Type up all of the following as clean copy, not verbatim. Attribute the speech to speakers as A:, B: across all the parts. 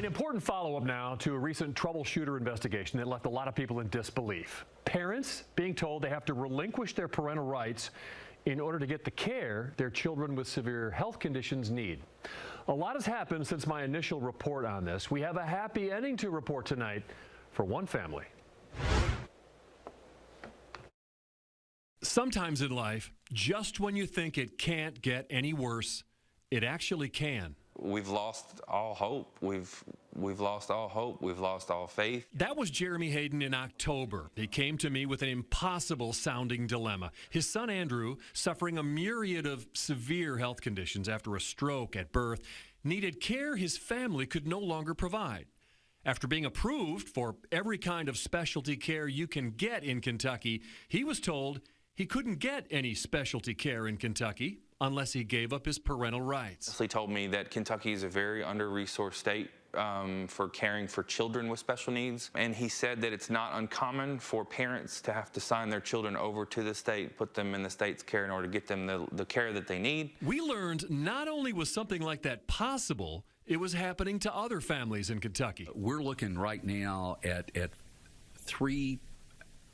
A: An important follow-up now to a recent Troubleshooter investigation that left a lot of people in disbelief. Parents being told they have to relinquish their parental rights in order to get the care their children with severe health conditions need. A lot has happened since my initial report on this. We have a happy ending to report tonight for one family. Sometimes in life, just when you think it can't get any worse, it actually can.
B: We've lost all hope. We've lost all hope. We've lost all faith.
A: That was Jeremy Hayden in October. He came to me with an impossible sounding dilemma. His son Andrew, suffering a myriad of severe health conditions after a stroke at birth, needed care his family could no longer provide. After being approved for every kind of specialty care you can get in Kentucky, he was told he couldn't get any specialty care in Kentucky unless he gave up his parental rights.
B: He told me that Kentucky is a very under-resourced state for caring for children with special needs. And he said that it's not uncommon for parents to have to sign their children over to the state, put them in the state's care in order to get them the care that they need.
A: We learned not only was something like that possible, it was happening to other families in Kentucky.
C: We're looking right now at 3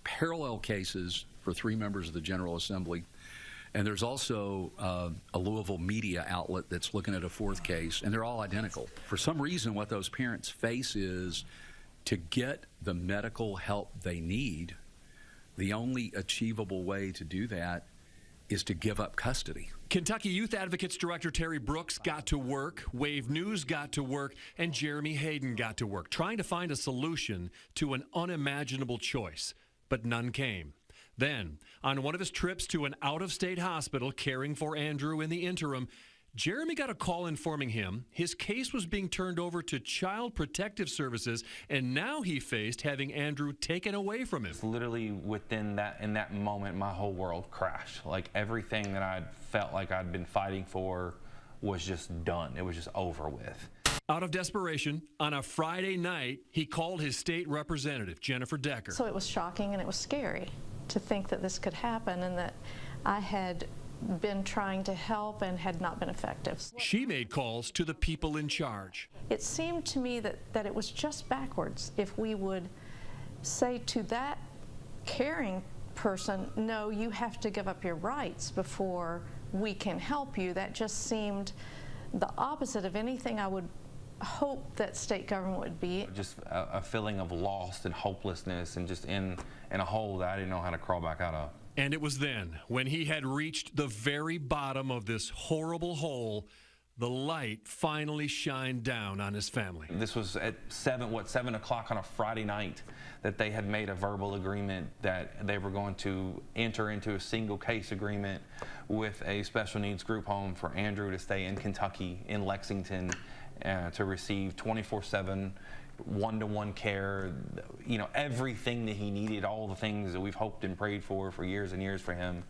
C: parallel cases for 3 members of the General Assembly. And there's also a Louisville media outlet that's looking at a 4th case, and they're all identical. For some reason, what those parents face is to get the medical help they need, the only achievable way to do that is to give up custody.
A: Kentucky Youth Advocates Director Terry Brooks got to work, Wave News got to work, and Jeremy Hayden got to work, trying to find a solution to an unimaginable choice, but none came. Then, on one of his trips to an out-of-state hospital caring for Andrew in the interim, Jeremy got a call informing him his case was being turned over to Child Protective Services, and now he faced having Andrew taken away from him.
B: Literally in that moment, my whole world crashed. Like everything that I'd felt like I'd been fighting for was just done. It was just over with.
A: Out of desperation, on a Friday night, he called his state representative, Jennifer Decker.
D: So it was shocking and it was scary to think that this could happen and that I had been trying to help and had not been effective.
A: She made calls to the people in charge.
D: It seemed to me that it was just backwards. If we would say to that caring person, no, you have to give up your rights before we can help you, that just seemed the opposite of anything I would hope that state government would be.
B: Just a feeling of lost and hopelessness and just in a hole that I didn't know how to crawl back out of.
A: And it was then, when he had reached the very bottom of this horrible hole, the light finally shined down on his family.
B: This was at 7 o'clock on a Friday night that they had made a verbal agreement that they were going to enter into a single case agreement with a special needs group home for Andrew to stay in Kentucky, in Lexington, to receive 24/7 one-to-one care, you know, everything that he needed, all the things that we've hoped and prayed for years and years for him,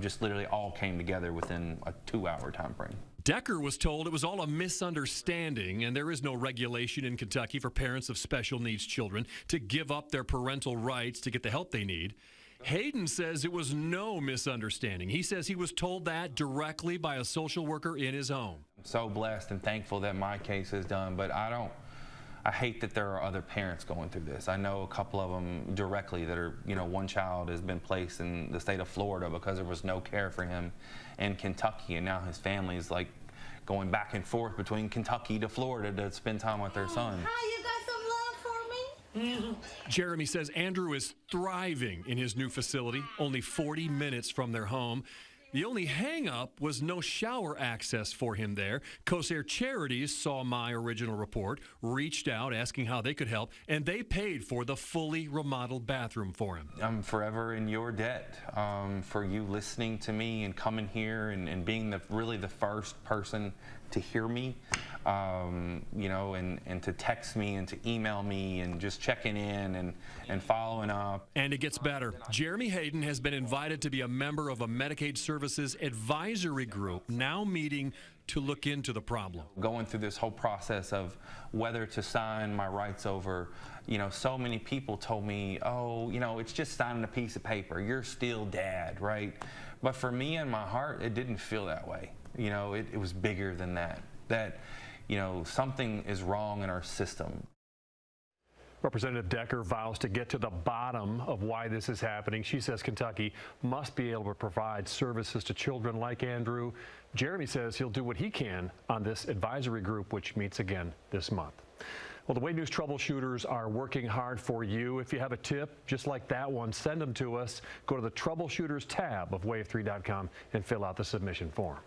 B: just literally all came together within a 2-hour time frame.
A: Decker was told it was all a misunderstanding and there is no regulation in Kentucky for parents of special needs children to give up their parental rights to get the help they need. Hayden says it was no misunderstanding. He says he was told that directly by a social worker in his home.
B: I'm so blessed and thankful that my case is done, but I hate that there are other parents going through this. I know a couple of them directly that are, you know, one child has been placed in the state of Florida because there was no care for him in Kentucky, and now his family is like going back and forth between Kentucky to Florida to spend time with their son.
E: Hi, you got some love for me?
A: Jeremy says Andrew is thriving in his new facility, only 40 minutes from their home. The only hang-up was no shower access for him there. Corsair Charities saw my original report, reached out asking how they could help, and they paid for the fully remodeled bathroom for him.
B: I'm forever in your debt for you listening to me and coming here and being really the first person to hear me, you know, and to text me and to email me and just checking in and following up.
A: And it gets better. Jeremy Hayden has been invited to be a member of a Medicaid Services advisory group, now meeting to look into the problem.
B: Going through this whole process of whether to sign my rights over, you know, so many people told me, oh, you know, it's just signing a piece of paper. You're still dad, right? But for me in my heart, it didn't feel that way. You know, it was bigger than that. That, you know, something is wrong in our system.
A: Representative Decker vows to get to the bottom of why this is happening. She says Kentucky must be able to provide services to children like Andrew. Jeremy says he'll do what he can on this advisory group, which meets again this month. Well, the Wave News troubleshooters are working hard for you. If you have a tip just like that one, send them to us. Go to the Troubleshooters tab of wave3.com and fill out the submission form.